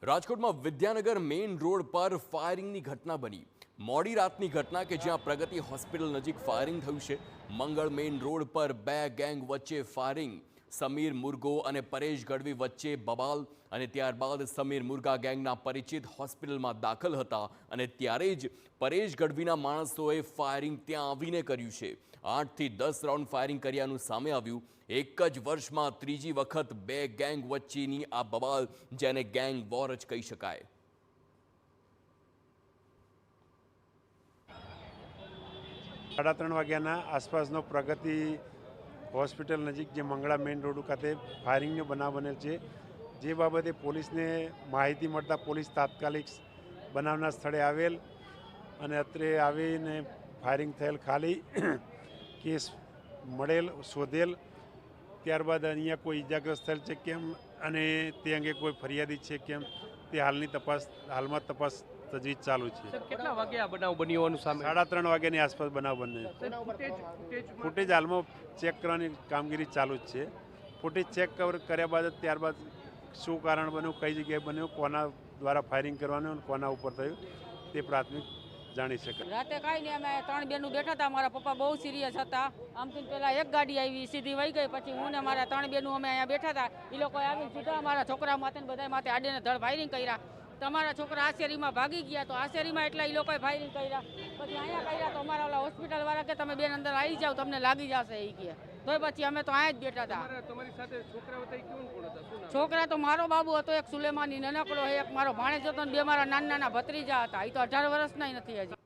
રાજકોટમાં Vidyanagar main road પર ફાયરિંગની ઘટના બની। મોડી રાતની ઘટના કે જ્યાં પ્રગતિ હોસ્પિટલ નજીક ફાયરિંગ થયું છે। મંગળ મેઇન રોડ પર બે ગેંગ વચ્ચે ફાયરિંગ। સમીર મુરગો અને પરેશ ગઢવી વચ્ચે બબાલ અને ત્યારબાદ સમીર મુરગા ગેંગના પરિચિત હોસ્પિટલમાં દાખલ હતા અને ત્યારે જ પરેશ ગઢવીના માણસોએ ફાયરિંગ ત્યાં આવીને કર્યું છે। 8 થી 10 રાઉન્ડ ફાયરિંગ કર્યાનું સામે આવ્યું। એક જ વર્ષમાં ત્રીજી વખત બે ગેંગ વચ્ચેની આ બબાલ, જેને ગેંગ વોર જ કહી શકાય। 3:30 વાગ્યાના આસપાસનો પ્રગતિ હોસ્પિટલ નજીક જે મંગળા મેઇન રોડ ખાતે ફાયરિંગનો બનાવ બનેલ છે, જે બાબતે પોલીસને માહિતી મળતા પોલીસ તાત્કાલિક બનાવના સ્થળે આવેલ અને અત્રે આવીને ફાયરિંગ થયેલ ખાલી કેસ મળેલ શોધેલ। ત્યારબાદ અહીંયા કોઈ ઇજાગ્રસ્ત થયેલ છે કેમ અને તે અંગે કોઈ ફરિયાદી છે કેમ તે હાલમાં તપાસ તજવીજ ચાલુ છે। કેટલા વાગે આ બનાવ બન્યોનું સામે? 3:30 વાગ્યાની આસપાસ બનાવ બને। ફૂટેજ હાલમાં ચેક કરવાની કામગીરી ચાલુ જ છે। ફૂટેજ ચેક કર્યા બાદ ત્યારબાદ શું કારણ બન્યું, કઈ જગ્યાએ બન્યું, કોના દ્વારા ફાયરિંગ કરવાનું અને કોના ઉપર થયું તે પ્રાથમિક જાણી શકાય। રાતે કાંઈ નહીં, અમે 3 બહેનો બેઠા હતા। મારા પપ્પા બહુ સિરિયસ હતા। આમથી પહેલાં એક ગાડી આવી, સીધી વહી ગઈ। પછી હું ને મારા 3 બહેનો અમે અહીંયા બેઠા હતા। એ લોકોએ આવીને સીધા અમારા છોકરા માથે બધા માથે આડીને ધડ ફાયરિંગ કર્યા। તમારા છોકરા આ શેરીમાં ભાગી ગયા, તો આ શેરીમાં એટલા એ લોકોએ ફાયરિંગ કર્યા। પછી અહીંયા કર્યા તો અમારા ઓલા હોસ્પિટલવાળા કે તમે બેન અંદર આવી જાઓ, તમને લાગી જશે એ કહે। તો પછી અમે તો અહીંયા જ બેઠા હતા। તમારી સાથે છોકરા હતા, કોણ કોણ હતા? છોકરા તો મારો બાબુ હતો, એક સુલેમાની નાનકડો, એક મારો ભાણેજ હતો, ને બે મારા નાના નાના ભત્રીજા હતા। એ તો 18 વર્ષના નથી હજી।